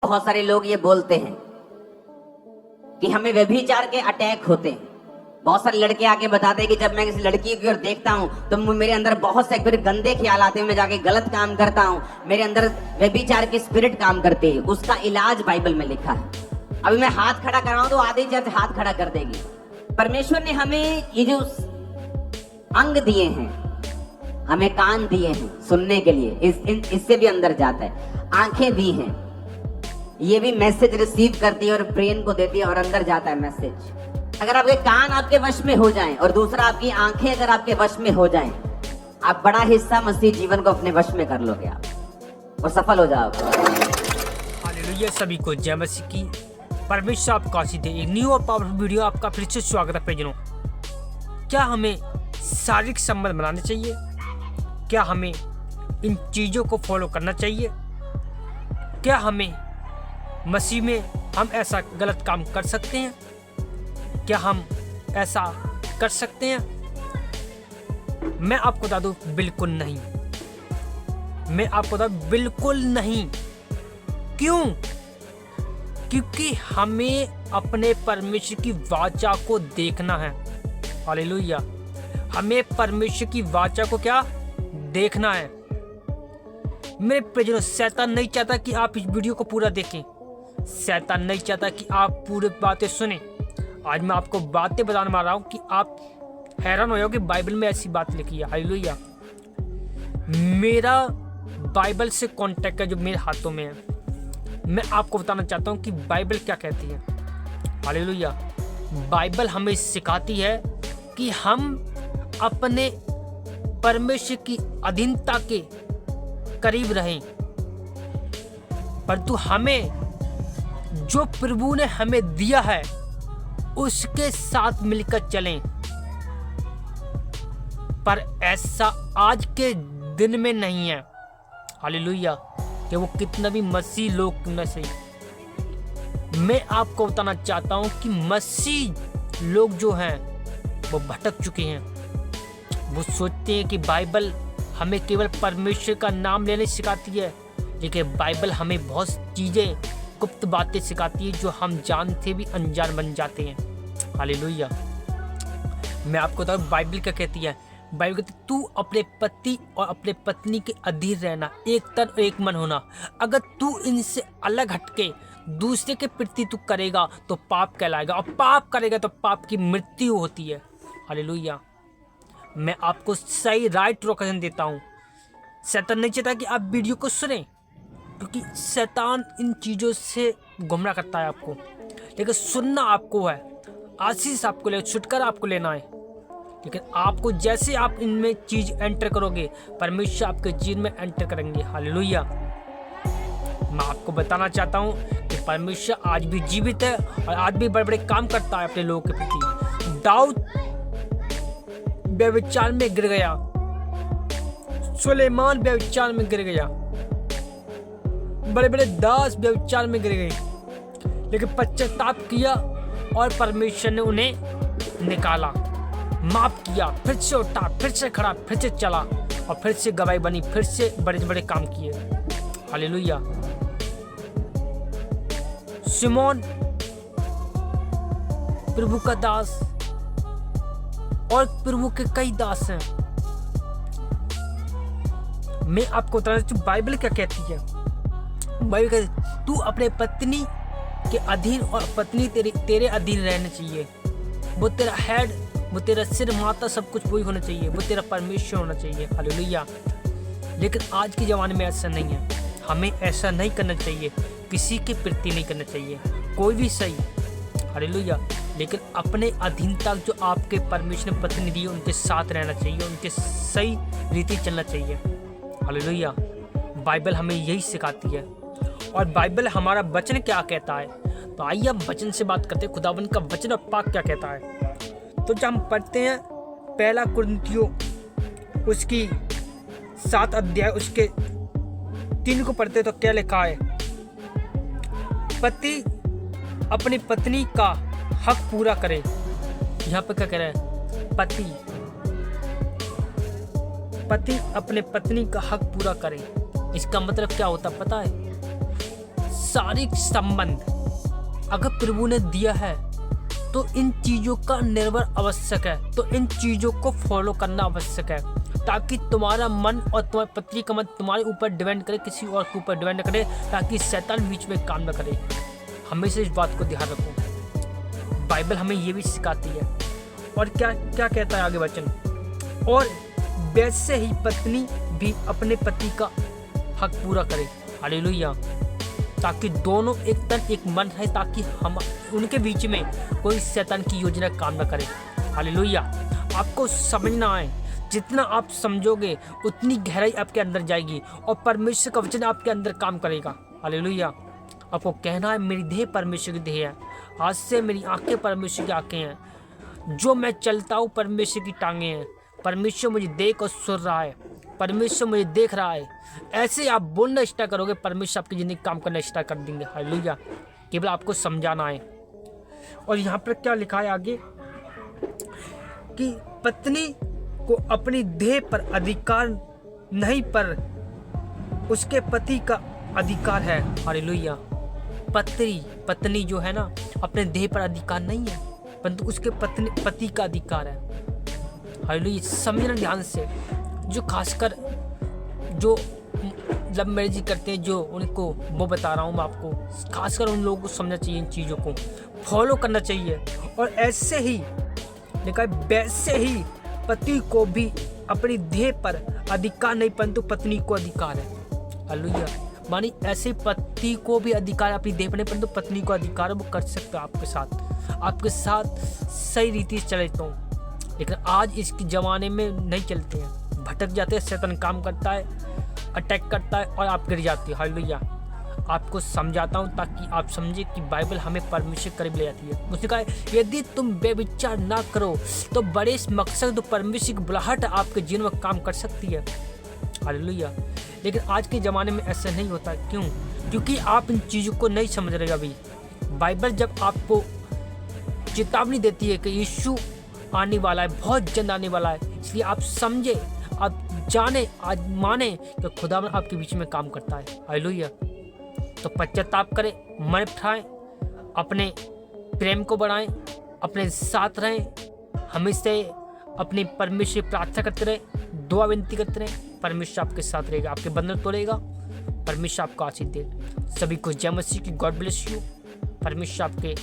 बहुत सारे लोग ये बोलते हैं कि हमें व्यभिचार के अटैक होते हैं। बहुत सारे लड़के आके बताते हैं कि जब मैं किसी लड़की की ओर देखता हूँ तो मेरे अंदर बहुत से फिर गंदे ख्याल आते हैं, मैं जाके गलत काम करता हूँ, मेरे अंदर व्यभिचार की स्पिरिट काम करती है। उसका इलाज बाइबल में लिखा है। अभी मैं हाथ खड़ा कर रहा हूँ तो आधी चर्च हाथ खड़ा कर देगी। परमेश्वर ने हमें ये जो अंग दिए हैं, हमें कान दिए हैं सुनने के लिए, इससे भी अंदर जाता है। आंखें दी हैं, ये भी मैसेज रिसीव करती है और ब्रेन को देती है और अंदर जाता है मैसेज। अगर आपके कान आपके वश में हो जाएं और दूसरा आपकी आंखें अगर आपके वश में हो जाएं, आप बड़ा हिस्सा मसीह जीवन को अपने वश में कर लोगे आप और सफल हो जाओगे। हालेलुया। सभी को जय मसीह की। परमेश्वर आपको आशीष दे। एक न्यू और पावरफुल वीडियो आपका फिर से स्वागत है प्रियजनों। क्या हमें शारीरिक संबंध बनाने चाहिए? क्या हमें इन चीज़ों को फॉलो करना चाहिए? क्या हमें मसीह में हम ऐसा गलत काम कर सकते हैं? क्या हम ऐसा कर सकते हैं? मैं आपको बता दूं, बिल्कुल नहीं। मैं आपको बता दूं, बिल्कुल नहीं। क्यों? क्योंकि हमें अपने परमेश्वर की वाचा को देखना है। हालेलुया। हमें परमेश्वर की वाचा को क्या देखना है। मेरे प्रियजनों, शैतान नहीं चाहता कि आप इस वीडियो को पूरा देखें। शैतान नहीं चाहता कि आप पूरी बातें सुने। आज मैं आपको बातें बताने वाला हूं कि आप हैरान हो जाओगे, बाइबल में ऐसी बात लिखी है। हालेलुया। मेरा बाइबल से कॉन्टेक्ट है जो मेरे हाथों में है। मैं आपको बताना चाहता हूं कि बाइबल क्या कहती है। हालेलुया। बाइबल हमें सिखाती है कि हम अपने परमेश्वर की अधीनता के करीब रहें, परंतु हमें जो प्रभु ने हमें दिया है उसके साथ मिलकर चलें। पर ऐसा आज के दिन में नहीं है। हालेलुया। कि वो कितना भी मसीह लोग न सही, मैं आपको बताना चाहता हूं कि मसीह लोग जो हैं वो भटक चुके हैं। वो सोचते हैं कि बाइबल हमें केवल परमेश्वर का नाम लेने सिखाती है, लेकिन बाइबल हमें बहुत चीज़ें, गुप्त बातें सिखाती है जो हम जानते भी अनजान बन जाते हैं। हालेलुया। मैं आपको बताऊं बाइबल क्या कहती है। बाइबल कहती है, तू अपने पति और अपने पत्नी के अधीन रहना, एक तन और एक मन होना। अगर तू इनसे अलग हटके दूसरे के प्रति तू करेगा तो पाप कहलाएगा, और पाप करेगा तो पाप की मृत्यु होती है। हालेलुया। मैं आपको सही राइट लोकेशन देता हूँ। शैतान नहीं चाहता कि आप वीडियो को सुने, क्योंकि शैतान इन चीज़ों से गुमराह करता है आपको, लेकिन सुनना आपको है। आशीष आपको ले, छुटकारा आपको लेना है। लेकिन आपको जैसे आप इनमें चीज एंटर करोगे, परमेश्वर आपके जीवन में एंटर करेंगे। हालेलुया। मैं आपको बताना चाहता हूँ कि परमेश्वर आज भी जीवित है और आज भी बड़े बड़े काम करता है अपने लोगों के प्रति। दाऊद व्यभिचार में गिर गया, सुलेमान व्यभिचार में गिर गया, बड़े बड़े दास व्यभिचार में गिर गए, लेकिन पश्चाताप किया और परमेश्वर ने उन्हें निकाला, माफ किया, फिर से उठा, फिर से खड़ा, फिर से चला और फिर से गवाही बनी, फिर से बड़े बड़े काम किए। हालेलुया। सिमोन प्रभु का दास और प्रभु के कई दास हैं। मैं आपको बताना चाहता हूं बाइबल क्या कहती है। बाइबल कहती, तू अपने पत्नी के अधीन और पत्नी तेरे अधीन रहना चाहिए। वो तेरा हेड, वो तेरा सिर, माता, सब कुछ वही होना चाहिए। वो तेरा परमेश्वर होना चाहिए। हालेलुया। लेकिन आज के ज़माने में ऐसा नहीं है। हमें ऐसा नहीं करना चाहिए, किसी के प्रति नहीं करना चाहिए, कोई भी सही। हालेलुया। लेकिन अपने अधीनता जो आपके परमेश्वर ने पत्नी दी, उनके साथ रहना चाहिए, उनके सही रीति चलना चाहिए। हालेलुया। बाइबल हमें यही सिखाती है। और बाइबल हमारा वचन क्या कहता है, तो आइए हम वचन से बात करते हैं। खुदावन का वचन और पाक क्या कहता है। तो जब हम पढ़ते हैं पहला कुरिन्थियों उसकी 7 अध्याय उसके 3 को पढ़ते हैं तो क्या लिखा है। पति अपनी पत्नी का हक पूरा करे। यहाँ पे क्या कह रहा है, पति अपने पत्नी का हक पूरा करे। इसका मतलब क्या होता पता है? शारीरिक संबंध अगर प्रभु ने दिया है तो इन चीज़ों का निर्भर आवश्यक है, तो इन चीज़ों को फॉलो करना आवश्यक है, ताकि तुम्हारा मन और तुम्हारी पत्नी का मन तुम्हारे ऊपर डिपेंड करे, किसी और के ऊपर डिपेंड करे, ताकि शैतान बीच में काम न करे। हमेशा इस बात को ध्यान रखो। बाइबल हमें ये भी सिखाती है। और क्या क्या कहता है आगे वचन, और वैसे ही पत्नी भी अपने पति का हक पूरा करे। हालेलुया। ताकि दोनों एक तन एक मन रहे, ताकि हम उनके बीच में कोई शैतान की योजना काम न करे। हालेलुया। आपको समझना है, जितना आप समझोगे उतनी गहराई आपके अंदर जाएगी और परमेश्वर का वचन आपके अंदर काम करेगा। हालेलुया। आपको कहना है मेरी देह परमेश्वर की देह है, आज से मेरी आंखें परमेश्वर की आंखें हैं, जो मैं चलता हूँ परमेश्वर की टांगें हैं। परमेश्वर मुझे देख और सुन रहा है, परमेश्वर मुझे देख रहा है। ऐसे आप बोलना स्टार्ट करोगे, परमेश्वर आपकी जिंदगी काम करना स्टार्ट कर देंगे। हालेलुया। केवल आपको समझाना है। और यहाँ पर क्या लिखा है आगे कि पत्नी को अपनी देह पर अधिकार नहीं, पर उसके पति का अधिकार है। हालेलुया। पत्नी जो है ना, अपने देह पर अधिकार नहीं है, परंतु उसके पति का अधिकार है। हालेलुया। समझना ध्यान से। जो खासकर जो लव मैरिज करते हैं, जो उनको वो बता रहा हूँ मैं आपको, खासकर उन लोगों को समझना चाहिए, इन चीज़ों को फॉलो करना चाहिए। और ऐसे ही देखा, वैसे ही पति को भी अपनी देह पर अधिकार नहीं, परंतु पत्नी को अधिकार है। हालेलुया। मानी ऐसे पति को भी अधिकार है अपनी देह पर नहीं, परंतु पत्नी को अधिकार है, वो कर सकता है आपके साथ सही रीति से चले तो। लेकिन आज इस ज़माने में नहीं चलते हैं, भटक जाते हैं, शैतान काम करता है, अटैक करता है और आप गिर जाते हैं। हालेलुया। आपको समझाता हूँ ताकि आप समझे कि बाइबल हमें परमेश्वर करीब ले जाती है। उसने कहा यदि तुम बेविचार ना करो तो बड़े मकसद तो परमेश्वर की बुलाहट आपके जीवन में काम कर सकती है। हालेलुया। लेकिन आज के ज़माने में ऐसा नहीं होता। क्यों? क्योंकि आप इन चीज़ों को नहीं समझ रहे। अभी बाइबल जब आपको चेतावनी देती है कि यीशु आने वाला है, बहुत जल्द आने वाला है, इसलिए आप समझे, आप जाने, आज माने कि खुदावन आपके बीच में काम करता है। हालेलुया। तो पश्चाताप करें, मन उठाएं, अपने प्रेम को बढ़ाएं, अपने साथ रहें, हमेशा अपनी परमेश्वर प्रार्थना करते रहें, दुआ विनती करते रहें। परमेश्वर आपके साथ रहेगा, आपके बंधन तोड़ेगा। परमेश्वर आपको आशीष दे। सभी को जय मसीह की। God bless you. परमेश्वर आपके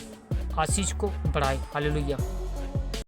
आशीष को बढ़ाए। हालेलुया।